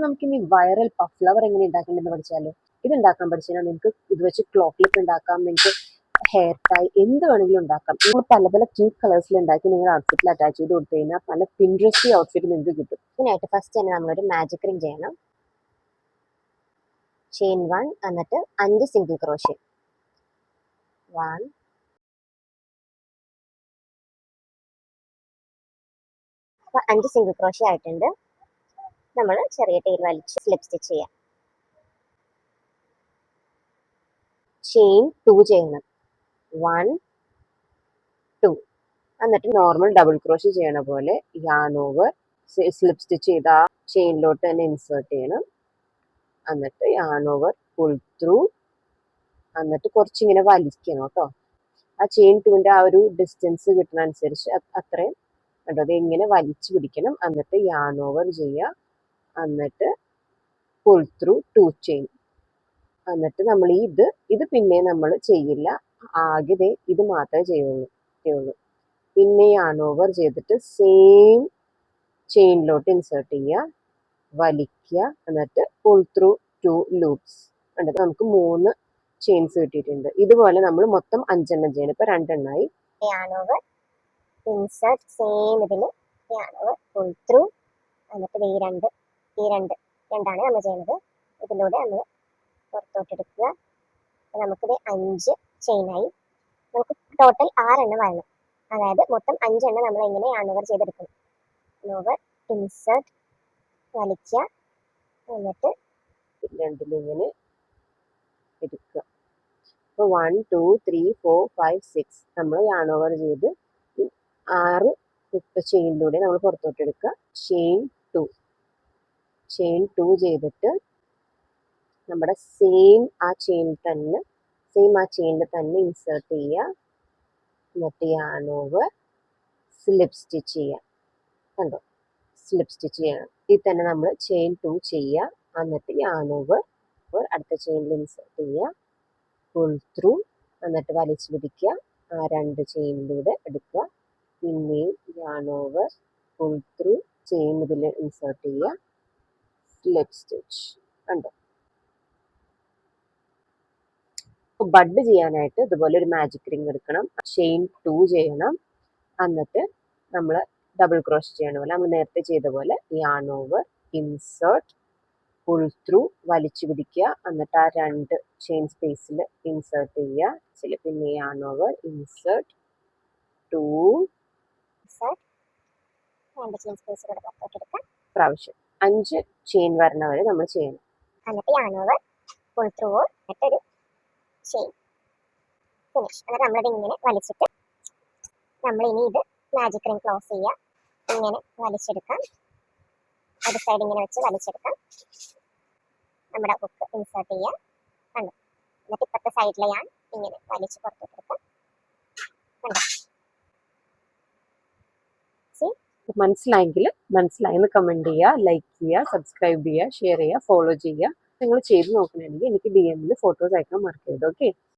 നമുക്ക് ഇനി viral puff flower എങ്ങനെ ഉണ്ടാക്കേണ്ടതെന്ന് പഠിച്ചാലോ. ഇത് ഉണ്ടാക്കാൻ പഠിച്ചാൽ നിങ്ങൾക്ക് ഇത് വെച്ച് ക്ലോക്ക് ക്ലിപ്പ് ഉണ്ടാക്കാം, നിങ്ങൾക്ക് ഹെയർ ടൈ എന്ത് വേണമെങ്കിലും ഉണ്ടാക്കാം. നിങ്ങൾ പല പല ക്യൂട്ട് കളേഴ്സിൽ ഉണ്ടാക്കി നിങ്ങളുടെ ഔട്ട്ഫിറ്റിൽ അറ്റാച്ച് ചെയ്ത് കൊടുത്തു കഴിഞ്ഞാൽ പല പിൻട്രസ്റ്റി ഔട്ട്ഫിറ്റ് നിങ്ങൾക്ക് കിട്ടും. ഇതിനായിട്ട് ഫസ്റ്റ് തന്നെ നമ്മളൊരു മാജിക് റിംഗ് ചെയ്യണം. ചെയിൻ 1 എന്നിട്ട് 5 സിംഗിൾ ക്രോഷ്യ. 1 5 സിംഗിൾ ക്രോഷ്യ ആയിട്ടുണ്ട്. നമ്മൾ ചെറിയ ടൈൽ വലിച്ച് സ്ലിപ്പ് സ്റ്റിച്ച് ചെയ്യാം. ചെയിൻ 2 ചെയ്യണം. 1 2 എന്നിട്ട് നോർമൽ ഡബിൾ ക്രോഷ്യ ചെയ്യണ പോലെ യാൺ ഓവർ സ്ലിപ്പ് സ്റ്റിച്ച് ചെയ്ത ആ ചെയിനിലോട്ട് തന്നെ ഇൻസേർട്ട് ചെയ്യണം. എന്നിട്ട് യാൺ ഓവർ പുൾ ത്രൂ എന്നിട്ട് കുറച്ചിങ്ങനെ വലിക്കണം കേട്ടോ. ആ ചെയിൻ 2ന്റെ ആ ഒരു ഡിസ്റ്റൻസ് കിട്ടുന്ന അനുസരിച്ച് അത്രയും കേട്ടോ, അത് ഇങ്ങനെ വലിച്ചു പിടിക്കണം. എന്നിട്ട് യാൺ ഓവർ ചെയ്യുക. എന്നിട്ട് പുൾ ത്രൂ 2 ചെയിൻ. എന്നിട്ട് നമ്മൾ ഇത് പിന്നെ നമ്മൾ ചെയ്യില്ല, ആകെ ഇത് മാത്രമേ ചെയ്യുള്ളൂ. പിന്നെ യാൺ ഓവർ ചെയ്തിട്ട് സെയിം ചെയിനിലോട്ട് ഇൻസേർട്ട് ചെയ്യുക, വലിക്കുക. എന്നിട്ട് പുൾ ത്രൂ 2 ലൂപ്സ്. എന്നിട്ട് നമുക്ക് 3 ചെയിൻസ് കിട്ടിയിട്ടുണ്ട്. ഇതുപോലെ നമ്മൾ മൊത്തം 5 എണ്ണം ചെയ്യണം. ഇപ്പൊ 2 എണ്ണമായി. യാൺ ഓവർ ഇൻസേർട്ട് സെയിം ഇതിൽ യാൺ ഓവർ പുൾ ത്രൂ. എന്നിട്ട് ഈ രണ്ടാണ് നമ്മൾ ചെയ്യുന്നത്. ഇതിലൂടെ നമ്മൾ പുറത്തോട്ടെടുക്കുക. നമുക്കിത് 5 ചെയിനായി. നമുക്ക് ടോട്ടൽ 6 എണ്ണം വരണം. അതായത് മൊത്തം 5 എണ്ണം നമ്മൾ എങ്ങനെ യാൺ ഓവർ ചെയ്തെടുക്കണം. ഓവർ ഇൻസേർട്ട് വലിക്കുക, എന്നിട്ട് രണ്ടിലും ഇങ്ങനെ എടുക്കുക. അപ്പോൾ 1 2 3 4 5 6 നമ്മൾ യാൺ ഓവർ ചെയ്ത് 6 ചെയിനിലൂടെ നമ്മൾ പുറത്തോട്ടെടുക്കുക. ചെയിൻ 2 ചെയ്തിട്ട് നമ്മുടെ സെയിം ആ ചെയിനിൽ തന്നെ ഇൻസേർട്ട് ചെയ്യുക. എന്നിട്ട് യാൺ ഓവർ സ്ലിപ്പ് സ്റ്റിച്ച് ചെയ്യുക. കണ്ടോ, സ്ലിപ്പ് സ്റ്റിച്ച് ചെയ്യണം. ഇതിൽ തന്നെ നമ്മൾ ചെയിൻ 2 ചെയ്യുക. എന്നിട്ട് യാൺ ഓവർ അടുത്ത ചെയിനിൽ ഇൻസേർട്ട് ചെയ്യുക, പുൾ ത്രൂ. എന്നിട്ട് വലിച്ചു പിടിക്കുക, ആ 2 ചെയിനിലൂടെ എടുക്കുക. പിന്നെയും yarn over pull through chain ഇതിൽ ഇൻസേർട്ട് ചെയ്യുക, സ്ലിപ്പ് സ്റ്റിച്ച്. കണ്ടോ. ബഡ് ചെയ്യാനായിട്ട് ഇതുപോലെ ഒരു മാജിക് റിംഗ് എടുക്കണം. ചെയിൻ 2 ചെയ്യണം. എന്നിട്ട് നമ്മൾ ഡബിൾ ക്രോഷ്യ ചെയ്യണ പോലെ നമ്മൾ നേരത്തെ ചെയ്ത പോലെ yarn over insert pull through വലിച്ചു പിടിക്കുക. എന്നിട്ട് ആ 2 ചെയിൻ സ്പേസിൽ ഇൻസേർട്ട് ചെയ്യുക. പിന്നെ യാൺ ഓവർ ഇൻസേർട്ട് 2 പ്രാവശ്യം 5 ചെയിൻ വരണ വരെ നമ്മൾ ചെയ്യണം. എന്നിട്ട് യാൺ ഓവർ പുൾ ത്രൂ എന്നിട്ടൊരു ചെയിൻ ഫിനിഷ്. എന്നിട്ട് നമ്മളത് ഇങ്ങനെ വലിച്ചിട്ട് നമ്മൾ ഇനി ഇത് മാജിക് റിംഗ് ക്ലോസ് ചെയ്യുക. ഇങ്ങനെ വലിച്ചെടുക്കാം, ഒരു സൈഡ് ഇങ്ങനെ വെച്ച് വലിച്ചെടുക്കാം. നമ്മുടെ ഹുക്ക് ഇൻസേർട്ട് ചെയ്യുക. കണ്ടോ. എന്നിട്ട് ഇപ്പത്തെ സൈഡിലെ യാൺ ഇങ്ങനെ വലിച്ച് പുറത്തോട്ടെടുക്കാം. കണ്ടോ. മനസ്സിലായെന്ന് കമന്റ് ചെയ്യുക, ലൈക്ക് ചെയ്യുക, സബ്സ്ക്രൈബ് ചെയ്യുക, ഷെയർ ചെയ്യുക, ഫോളോ ചെയ്യുക. നിങ്ങൾ ചെയ്ത് നോക്കണമെങ്കിൽ എനിക്ക് DM ഫോട്ടോസ് അയക്കാൻ മറക്കരുത്. ഓക്കെ.